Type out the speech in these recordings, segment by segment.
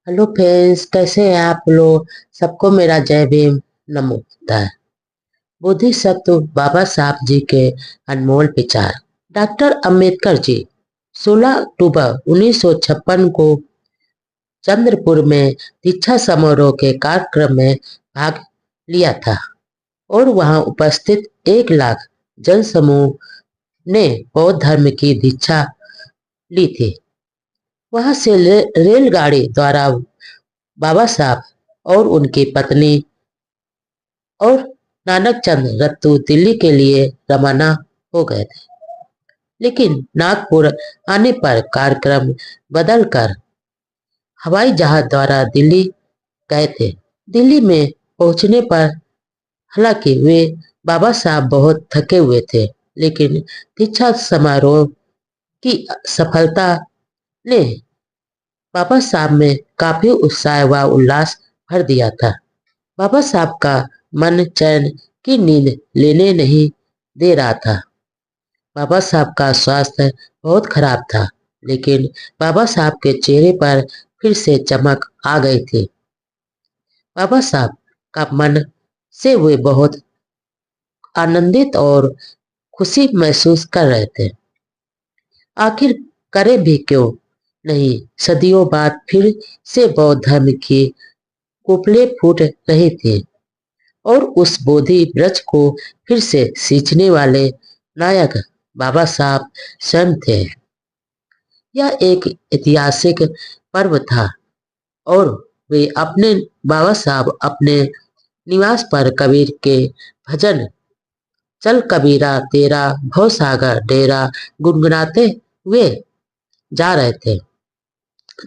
Hello friends, कैसे हैं आप लोग। सबको मेरा जय भीम, नमो बुद्धाय। बोधिसत्व बाबा साहब जी के अनमोल विचार। डॉक्टर अंबेडकर जी 16 अक्टूबर 1956 को चंद्रपुर में दीक्षा समारोह के कार्यक्रम में भाग लिया था और वहां उपस्थित 1 लाख जनसमूह ने बौद्ध धर्म की दीक्षा ली थी। वहां से रेलगाड़ी द्वारा बाबा साहब और उनकी पत्नी और नानक चंद रत्तू दिल्ली के लिए रवाना हो गए थे। लेकिन नागपुर आने पर कार्यक्रम बदलकर हवाई जहाज द्वारा दिल्ली गए थे। दिल्ली में पहुंचने पर हालांकि वे बाबा साहब बहुत थके हुए थे, लेकिन दीक्षा समारोह की सफलता ने बाबा साहब में काफी उत्साह व उल्लास भर दिया था। बाबा साहब का मन चैन की नींद लेने नहीं दे रहा था। बाबा साहब का स्वास्थ्य बहुत खराब था, लेकिन बाबा साहब के चेहरे पर फिर से चमक आ गई थी। बाबा साहब का मन से वे बहुत आनंदित और खुशी महसूस कर रहे थे। आखिर करे भी क्यों नहीं, सदियों बाद फिर से बौद्ध धर्म की कुपले फूट रही थी और उस बोधि वृक्ष को फिर से सींचने वाले नायक बाबा साहब स्वयं थे। यह एक ऐतिहासिक पर्व था और वे अपने बाबा साहब अपने निवास पर कबीर के भजन चल कबीरा तेरा भवसागर डेरा गुनगुनाते हुए जा रहे थे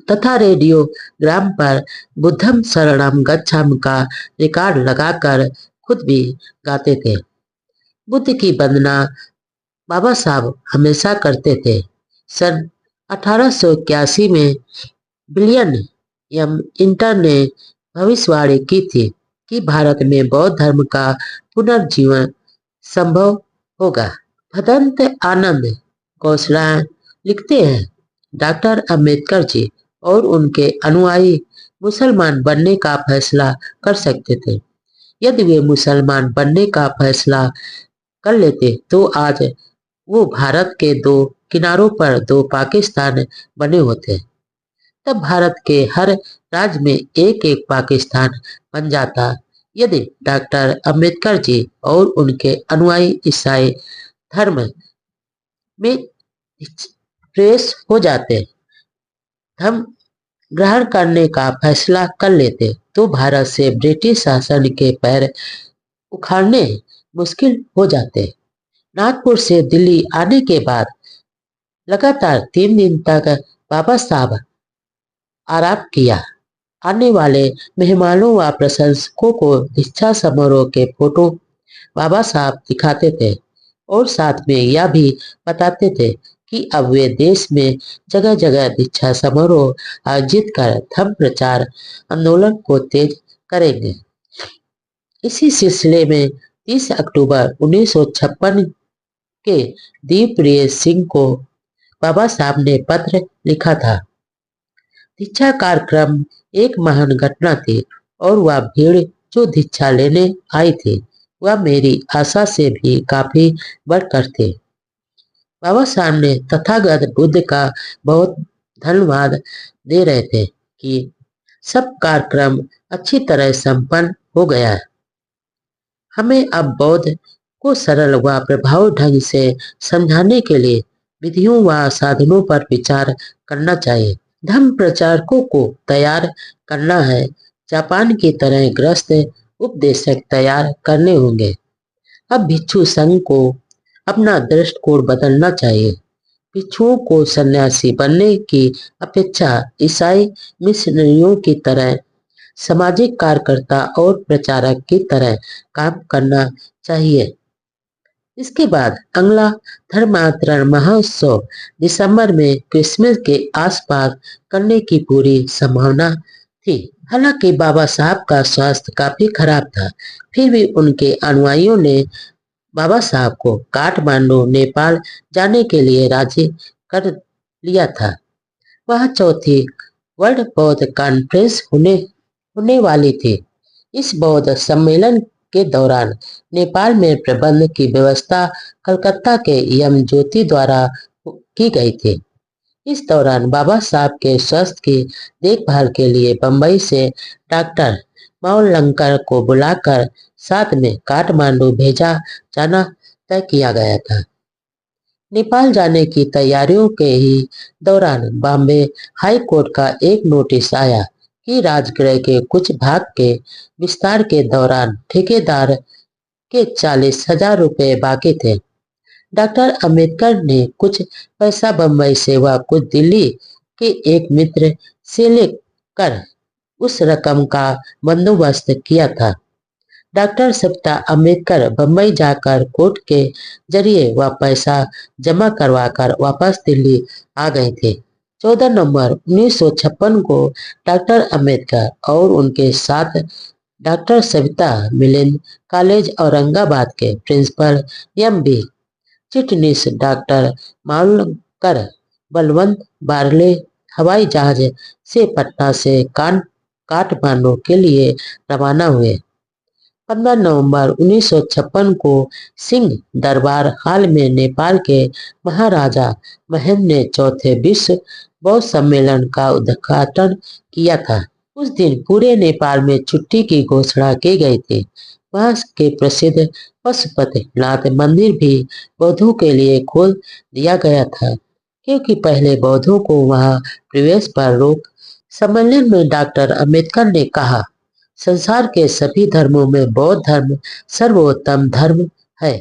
तथा रेडियो ग्राम पर बुद्धम शरणम गच्छामि का रिकॉर्ड लगाकर खुद भी गाते थे। बुद्ध की वंदना बाबा साहब हमेशा करते थे। सन 1881 में विलियम एम इंटर ने भविष्यवाणी की थी कि भारत में बौद्ध धर्म का पुनर्जीवन संभव होगा। भदंत आनंद कौशला लिखते हैं, डॉक्टर अंबेडकर जी और उनके अनुयायी मुसलमान बनने का फैसला कर सकते थे। यदि वे मुसलमान बनने का फैसला कर लेते तो आज वो भारत के दो किनारों पर दो पाकिस्तान बने होते। तब भारत के हर राज्य में एक एक पाकिस्तान बन जाता। यदि डॉक्टर अंबेडकर जी और उनके अनुयायी ईसाई धर्म में प्रवेश हो जाते, धर्म ग्रहण करने का फैसला कर लेते, तो भारत से ब्रिटिश शासन के पैर उखाड़ने मुश्किल हो जाते। नागपुर से दिल्ली आने के बाद लगातार 3 दिन तक बाबा साहब आराम किया। आने वाले मेहमानों व प्रशंसकों को दीक्षा समारोह के फोटो बाबा साहब दिखाते थे और साथ में यह भी बताते थे कि अब वे देश में जगह जगह दीक्षा समारोह आयोजित कर धर्म प्रचार आंदोलन को तेज करेंगे। इसी सिलसिले में 30 अक्टूबर 1956 के दीपप्रिय सिंह को बाबा साहब ने पत्र लिखा था। दीक्षा कार्यक्रम एक महान घटना थी और वह भीड़ जो दीक्षा लेने आई थी वह मेरी आशा से भी काफी बढ़कर थे। बाबा साहब ने तथागत बुद्ध का बहुत धन्यवाद दे रहे थे कि सब कार्यक्रम अच्छी तरह संपन्न हो गया है। हमें अब बौद्ध को सरल व प्रभावी ढंग से समझाने के लिए विधियों व साधनों पर विचार करना चाहिए। धर्म प्रचारकों को तैयार करना है। जापान की तरह ग्रस्त उपदेशक तैयार करने होंगे। अब भिक्षु संघ को अपना दृष्टिकोण बदलना चाहिए। भिक्षुओं को सन्यासी बनने की अपेक्षा ईसाई मिशनरियों की तरह सामाजिक कार्यकर्ता और प्रचारक की तरह काम करना चाहिए। इसके बाद अगला धर्मांतरण महोत्सव दिसंबर में क्रिसमस के आसपास करने की पूरी संभावना थी। हालांकि बाबा साहब का स्वास्थ्य काफी खराब था, फिर भी उनके अनुयायियों ने बाबा साहब को काठमांडू नेपाल जाने के लिए राजी कर लिया था। वह चौथी वर्ल्ड बौद्ध कॉन्फ्रेंस होने वाली थी। इस बौद्ध सम्मेलन के दौरान नेपाल में प्रबंध की व्यवस्था कलकत्ता के यम ज्योति द्वारा की गई थी। इस दौरान बाबा साहब के स्वास्थ्य की देखभाल के लिए बंबई से डॉक्टर मावलंकर को बुलाकर साथ में काठमांडू भेजा जाना तय किया गया था। नेपाल जाने की तैयारियों के ही दौरान बॉम्बे हाई कोर्ट का एक नोटिस आया कि राजगृह के कुछ भाग के विस्तार के दौरान ठेकेदार के 40,000 रुपए बाकी थे। डॉक्टर अंबेडकर ने कुछ पैसा बंबई से व कुछ दिल्ली के एक मित्र से लेकर उस रकम का बंदोबस्त किया था। डॉक्टर सविता अंबेडकर बंबई जाकर कोर्ट के जरिए वह पैसा जमा करवाकर वापस दिल्ली आ गए थे। 14 नवंबर 1956 को डॉक्टर अंबेडकर और उनके साथ डॉक्टर सविता मिलिंद कॉलेज औरंगाबाद के principal M B. Chitnis doctor Mavalankar Balwant Barale हवाई जहाज से पटना से काठमांडू के लिए रवाना हुए। 15 नवंबर 1956 को सिंह दरबार हाल में नेपाल के महाराजा महेंद्र ने चौथे विश्व बौद्ध सम्मेलन का उद्घाटन किया था। उस दिन पूरे नेपाल में छुट्टी की घोषणा की गई थी। वहां के प्रसिद्ध पशुपतिनाथ मंदिर भी बौद्धों के लिए खोल दिया गया था, क्योंकि पहले बौद्धों को वहां प्रवेश पर रोक। सम्मेलन में डॉक्टर अंबेडकर ने कहा, संसार के सभी धर्मों में बौद्ध धर्म सर्वोत्तम धर्म है,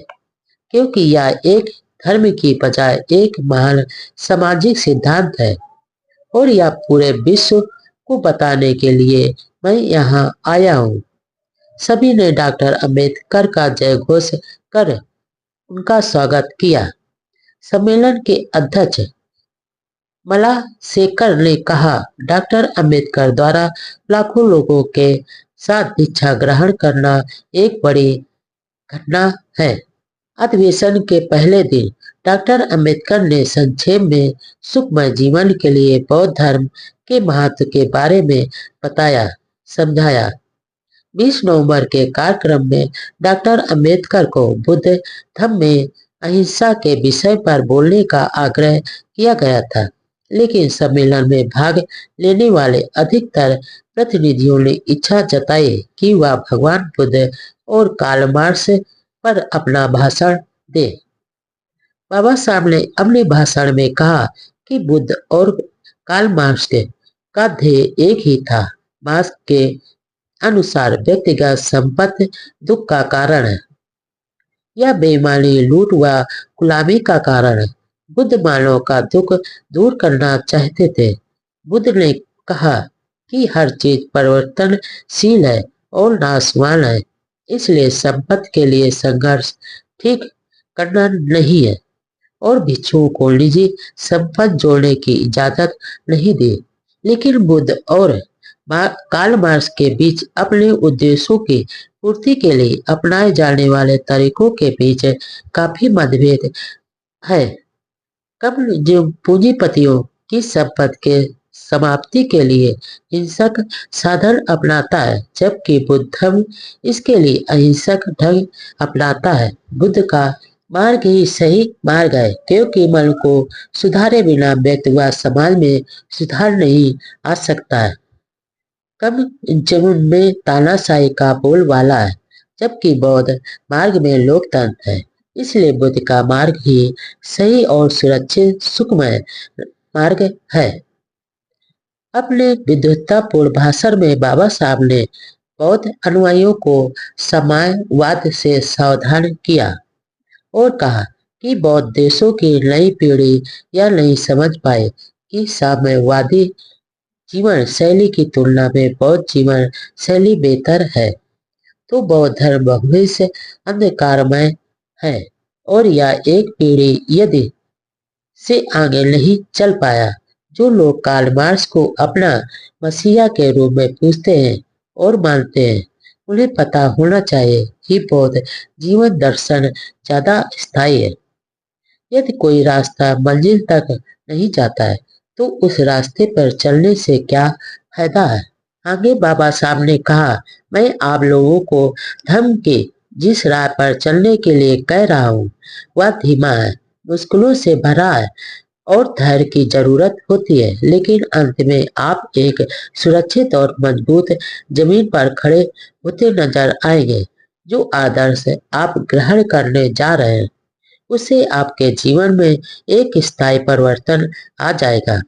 क्योंकि यह एक धर्म की बजाय एक महान सामाजिक सिद्धांत है और यह पूरे विश्व को बताने के लिए मैं यहाँ आया हूँ। सभी ने डॉक्टर अंबेडकर का जय घोष कर उनका स्वागत किया। सम्मेलन के अध्यक्ष मलाशेखर ने कहा, डॉक्टर अंबेडकर द्वारा लाखों लोगों के साथ दीक्षा ग्रहण करना एक बड़ी घटना है। अधिवेशन के पहले दिन डॉक्टर अंबेडकर ने संक्षेप में सुखमय जीवन के लिए बौद्ध धर्म के महत्व के बारे में बताया समझाया। 20 नवंबर के कार्यक्रम में डॉक्टर अंबेडकर को बुद्ध धर्म में अहिंसा के विषय पर बोलने का आग्रह किया गया था, लेकिन सम्मेलन में भाग लेने वाले अधिकतर प्रतिनिधियों ने इच्छा जताई कि वह भगवान बुद्ध और कार्ल मार्क्स पर अपना भाषण दे। बाबा साहब ने अपने भाषण में कहा कि बुद्ध और कार्ल मार्क्स का ध्येय एक ही था। मार्क्स के अनुसार व्यक्तिगत संपत्ति दुख का कारण है, यह बेईमानी, लूट व गुलामी का कारण है। बुद्ध मानव का दुख दूर करना चाहते थे। बुद्ध ने कहा कि हर चीज परिवर्तनशील है और नाशवान है, इसलिए संपत्ति के लिए संघर्ष ठीक करना नहीं है, और भिक्षुओं को निजी संपत्ति जोड़ने की इजाजत नहीं दी। लेकिन बुद्ध और कार्ल मार्क्स के बीच अपने उद्देश्यों की पूर्ति के लिए अपनाए जाने वाले तरीकों के बीच काफी मतभेद है। कम जो पूंजीपतियों की संपत्ति के समाप्ति के लिए हिंसक साधन अपनाता है, जबकि बुद्ध धर्म इसके लिए अहिंसक ढंग अपनाता है। बुद्ध का मार्ग ही सही मार्ग है, क्योंकि मन को सुधारे बिना व्यक्ति व समाज में सुधार नहीं आ सकता है। कम जमीन में तानाशाही का बोलबाला है, जबकि बौद्ध मार्ग में लोकतंत्र है। इसलिए बुद्ध का मार्ग ही सही और सुरक्षित सुखमय मार्ग है। अपने विद्वत्तापूर्ण भाषण में बाबा साहब ने बौद्ध अनुयायियों को साम्यवाद से सावधान किया और कहा कि बौद्ध देशों की नई पीढ़ी यह नहीं समझ पाए कि साम्यवादी जीवन शैली की तुलना में बौद्ध जीवन शैली बेहतर है, तो बौद्ध धर्म भविष्य अंधकारमय है और यह एक पीढ़ी यदि से आगे नहीं चल पाया। जो लोग कार्ल मार्क्स को अपना मसीहा के रूप में पूजते हैं और मानते हैं, उन्हें पता होना चाहिए कि बौद्ध जीवन दर्शन ज्यादा स्थायी है। यदि कोई रास्ता मंजिल तक नहीं जाता है, तो उस रास्ते पर चलने से क्या फायदा है। आगे बाबा साहब ने कहा, मैं आप लोगों को धर्म के जिस राह पर चलने के लिए कह रहा हूँ वह धीमा है, मुश्किलों से भरा है और धैर्य की जरूरत होती है, लेकिन अंत में आप एक सुरक्षित और मजबूत जमीन पर खड़े होते नजर आएंगे। जो आदर्श आप ग्रहण करने जा रहे हैं उससे आपके जीवन में एक स्थायी परिवर्तन आ जाएगा।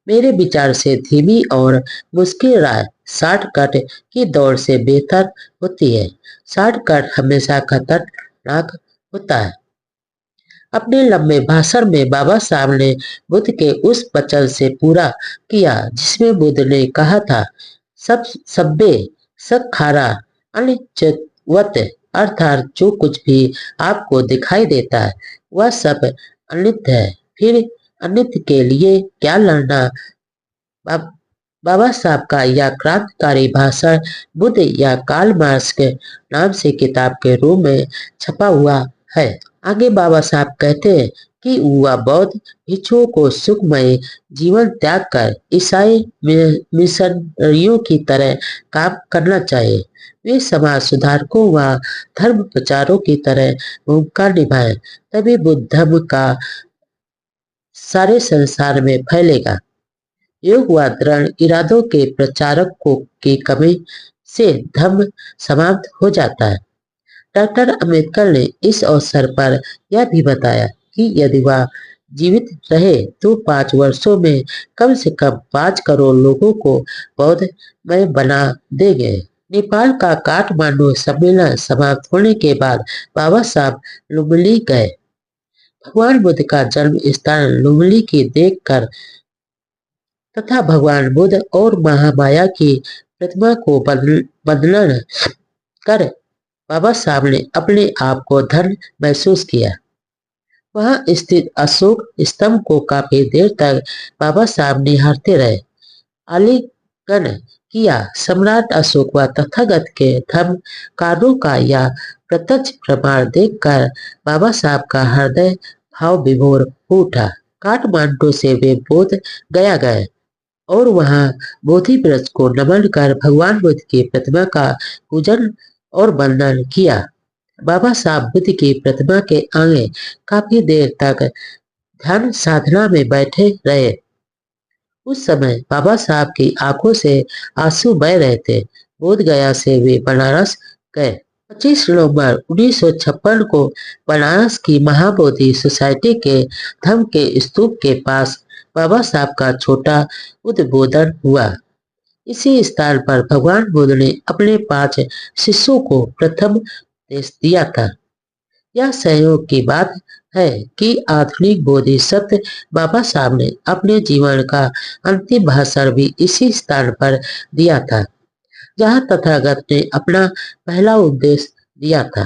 मेरे विचार से धीमी और मुश्किल राह शॉर्टकट की दौड़ से बेहतर होती है। शॉर्टकट हमेशा खतरनाक होता है। अपने लंबे भाषण में बाबा साहब ने बुद्ध के उस वचन से पूरा किया जिसमें बुद्ध ने कहा था, सब सब्बे सखारा अनिच्यवत, अर्थात जो कुछ भी आपको दिखाई देता है वह सब अनित्य है, फिर अनित्य के लिए क्या लड़ना। बा- बाबा साहब का यह क्रांतिकारी भाषण बुद्ध या कार्ल मार्क्स के नाम से किताब के रूप में छपा हुआ है। आगे बाबा साहब कहते हैं कि युवा बौद्ध भिक्षुओं को सुखमय जीवन त्याग कर ईसाई मिशनरियों की तरह काम करना चाहिए। वे समाज सुधारकों व धर्म प्रचारों की तरह भूमिका निभाएं, तभी बुद्ध धर्म का सारे संसार में फैलेगा। योग व दृढ़ इरादों के प्रचारकों की कमी से धर्म समाप्त हो जाता है। डॉक्टर अंबेडकर ने इस अवसर पर यह भी बताया कि यदि वह जीवित रहे तो 5 वर्षों में कम से कम 5 करोड़ लोगों को बौद्ध में बना देंगे। नेपाल का काठमांडू सम्मेलन समाप्त होने के बाद बाबा साहब लुम्बिनी गए। भगवान बुद्ध का जन्म स्थान लुम्बिनी की देखकर तथा भगवान बुद्ध और महामाया की प्रतिमा को बंधन कर बाबा साहब ने अपने आप को धन्य महसूस किया। वहां स्थित अशोक स्तंभ को काफी देर तक बाबा साहब निहारते रहे। आलिंगन किया। सम्राट अशोक व तथागत के धर्म कार्यों का यह प्रत्यक्ष प्रमाण देखकर बाबा साहब का हृदय भाव विभोर हो उठा। काठमांडू से वे बोध गया गए और वहां बोधि वृक्ष को नमन कर भगवान बुद्ध की प्रतिमा का पूजन और वंदन किया। बाबा साहब बुद्ध की प्रतिमा के आगे काफी देर तक ध्यान साधना में बैठे रहे। उस समय बाबा साहब की आंखों से आंसू बह रहे थे। बोध गया से वे बनारस गए। 25 नवंबर 1956 को बनारस की महाबोधि सोसाइटी के धम्म के स्तूप के पास बाबा साहब का छोटा उद्बोधन हुआ। इसी स्थान पर भगवान बुद्ध ने अपने 5 शिष्यों को प्रथम उपदेश दिया था। यह संयोग की बात है कि आधुनिक बोधिसत्व बाबा साहब ने अपने जीवन का अंतिम भाषण भी इसी स्थान पर दिया था जहां तथागत ने अपना पहला उपदेश दिया था।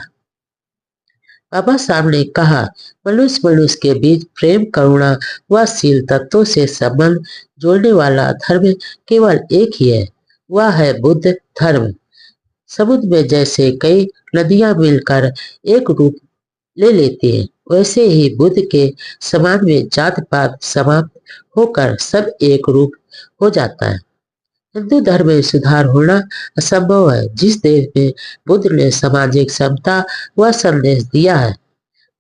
बाबा साहब ने कहा, मनुष्य मनुष्य के बीच प्रेम, करुणा व शील तत्वों से संबंध जोड़ने वाला धर्म केवल एक ही है, वह है बुद्ध धर्म। समुद्र में जैसे कई नदियां मिलकर एक रूप ले लेती हैं, वैसे ही बुद्ध के समाज में जात पात समाप्त होकर सब एक रूप हो जाता है। हिंदू धर्म में सुधार होना असंभव है। जिस देश में बुद्ध ने सामाजिक समता व संदेश दिया है,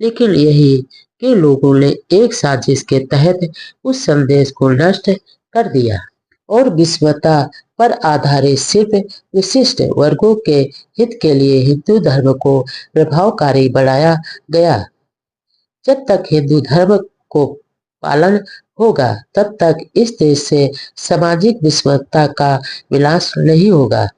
लेकिन यही के लोगों ने एक साजिश के तहत उस संदेश को नष्ट कर दिया और विषमता पर आधारित सिर्फ विशिष्ट वर्गों के हित के लिए हिंदू धर्म को प्रभावकारी बनाया गया। जब तक हिंदू धर्म को पालन होगा तब तक इस देश से सामाजिक विषमता का विनाश नहीं होगा।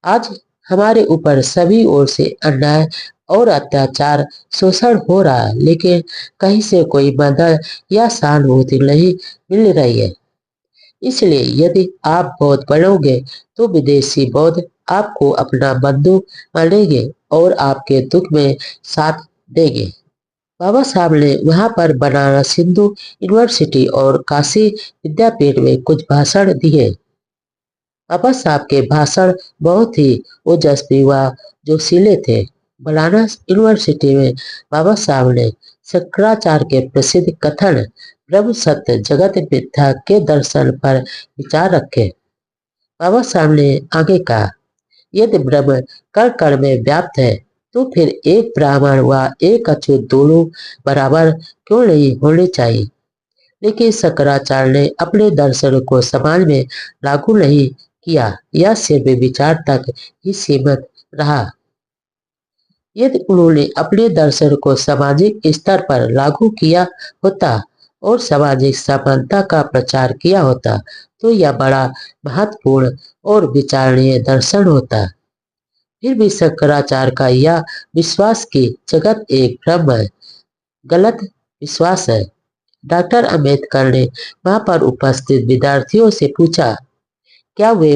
आज हमारे ऊपर सभी ओर से अन्याय और अत्याचार, शोषण हो रहा है, लेकिन कहीं से कोई मदद या सहानुभूति नहीं मिल रही है। इसलिए यदि आप बौद्ध बनोगे तो विदेशी बौद्ध आपको अपना बंधु मानेंगे और आपके दुख में साथ देंगे। बाबा साहब ने वहां पर बनारस हिंदू यूनिवर्सिटी और काशी विद्यापीठ में कुछ भाषण दिए। बाबा साहब के भाषण बहुत ही ओजस्वी व जोशीले थे। बनारस यूनिवर्सिटी में बाबा साहब ने शंकराचार्य के प्रसिद्ध कथन ब्रह्म सत्य जगत मिथ्या के दर्शन पर विचार रखे। बाबा साहब ने आगे कहा, यदि ब्रह्म कण कण में व्याप्त है तो फिर एक ब्राह्मण व एक अछूत दोनों बराबर क्यों नहीं होने चाहिए। लेकिन शंकराचार्य ने अपने दर्शन को समाज में लागू नहीं किया, यह सिर्फ विचार तक ही सीमित रहा। यदि उन्होंने अपने दर्शन को सामाजिक स्तर पर लागू किया होता और सामाजिक समानता का प्रचार किया होता तो यह बड़ा महत्वपूर्ण और विचारणीय दर्शन होता। फिर भी शंकराचार्य का यह विश्वास कि जगत एक ब्रह्म है गलत विश्वास है। डॉक्टर अंबेडकर ने वहां पर उपस्थित विद्यार्थियों से पूछा, क्या वे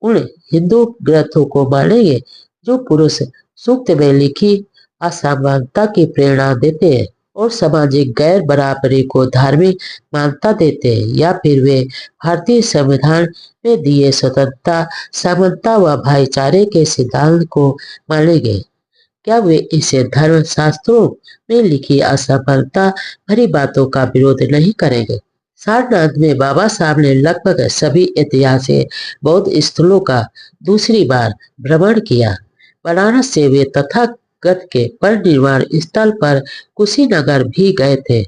उन हिंदू ग्रंथों को मानेंगे जो पुरुष सूक्त में लिखी असमानता की प्रेरणा देते हैं और सामाजिक गैर बराबरी को धार्मिक मान्यता देते हैं, या फिर वे भारतीय संविधान में दिए स्वतंत्रता, समानता व भाईचारे के सिद्धांत को मानेंगे। क्या वे इसे धर्म शास्त्रों में लिखी असफलता भरी बातों का विरोध नहीं करेंगे। सारनाथ में बाबा साहब ने लगभग सभी ऐतिहासिक बौद्ध स्थलों का दूसरी बार भ्रमण किया। बनारस से वे तथागत के परिनिर्वाण स्थल पर कुशीनगर भी गए थे।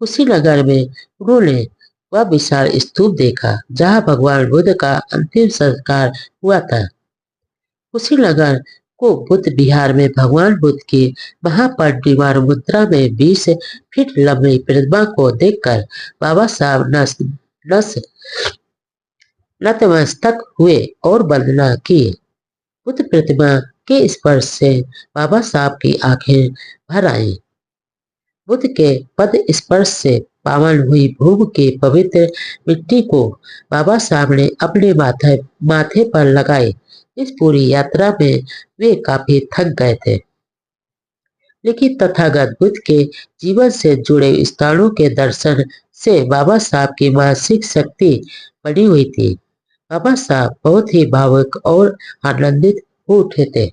कुशीनगर में उन्होंने वह विशाल स्तूप देखा जहाँ भगवान बुद्ध का अंतिम संस्कार हुआ था। कुशीनगर को बुद्ध विहार में भगवान बुद्ध की महापरिनिर्वाण मुद्रा में 20 फीट लंबी प्रतिमा को देखकर बाबा साहब नतमस्तक हुए और वंदना की। बुद्ध प्रतिमा के स्पर्श से बाबा साहब की आंखें भर आई। बुद्ध के पद स्पर्श से पावन हुई भूमि की पवित्र मिट्टी को बाबा साहब ने अपने माथे पर लगाई। इस पूरी यात्रा में वे काफी थक गए थे, लेकिन तथागत बुद्ध के जीवन से जुड़े स्थानों के दर्शन से बाबा साहब की मानसिक शक्ति बनी हुई थी। बाबा साहब बहुत ही भावुक और आनंदित हो उठे थे।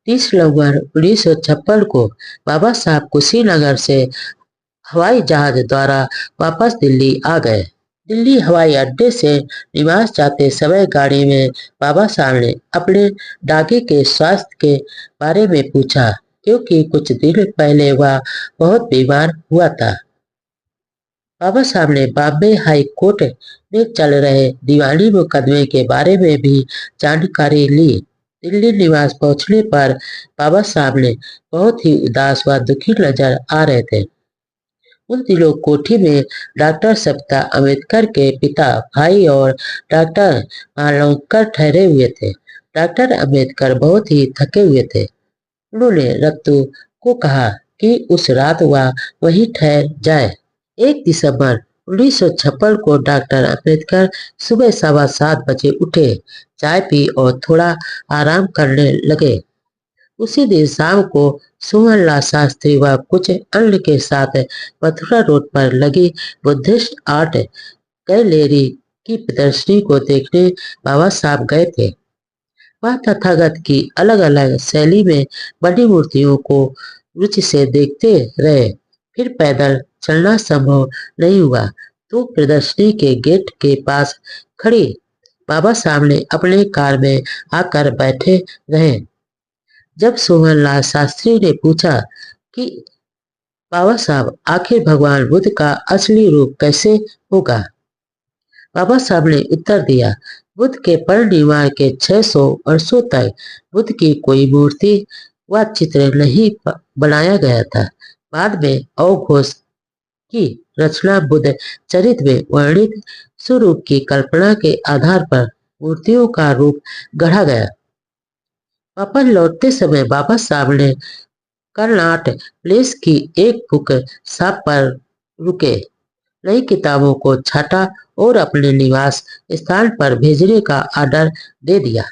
30 नवंबर 1956 को बाबा साहब कुशीनगर से हवाई जहाज द्वारा वापस दिल्ली आ गए। दिल्ली हवाई अड्डे से निवास जाते समय गाड़ी में बाबा साहब ने अपने डागे के स्वास्थ्य के बारे में पूछा, क्योंकि कुछ दिन पहले वह बहुत बीमार हुआ था। बाबा साहब ने बॉम्बे हाई कोर्ट में चल रहे दीवानी मुकदमे के बारे में भी जानकारी ली। दिल्ली निवास पहुंचने पर बाबा साहब ने बहुत ही उदास व दुखी नजर आ रहे थे। उन दिनों कोठी में डॉक्टर सविता अम्बेडकर के पिता, भाई और डॉक्टर मालवंकर ठहरे हुए थे। डॉक्टर अम्बेडकर बहुत ही थके हुए थे। उन्होंने रत्तू को कहा कि उस रात वह वहीं ठहर जाए। 1 दिसंबर 1956 को डॉक्टर अम्बेडकर सुबह 7:15 बजे उठे, चाय पी और थोड़ा आराम करने लगे। उसी दिन शाम को सुमनलाल शास्त्री व कुछ अन्य के साथ मथुरा रोड पर लगी बुद्धिस्ट आर्ट गैलरी की प्रदर्शनी को देखने बाबा साहब गए थे। वह तथागत की अलग अलग शैली में बनी मूर्तियों को रुचि से देखते रहे। फिर पैदल चलना संभव नहीं हुआ तो प्रदर्शनी के गेट के पास खड़ी बाबा साहब ने अपने कार में आकर बैठे रहे। जब सोहनलाल शास्त्री ने पूछा कि बाबा साहब आखिर भगवान बुद्ध का असली रूप कैसे होगा, बाबा साहब ने उत्तर दिया, बुद्ध के परिनिर्वाण के 600 वर्षों तक बुद्ध की कोई मूर्ति व चित्र नहीं बनाया गया था। बाद में अवघोष की रचना बुद्ध चरित्र में वर्णित स्वरूप की कल्पना के आधार पर मूर्तियों का रूप गढ़ा गया। वापस लौटते समय बाबा साहब ने कर्नाट प्लेस की एक बुक शॉप पर रुके, नई किताबों को छाटा और अपने निवास स्थान पर भेजने का ऑर्डर दे दिया।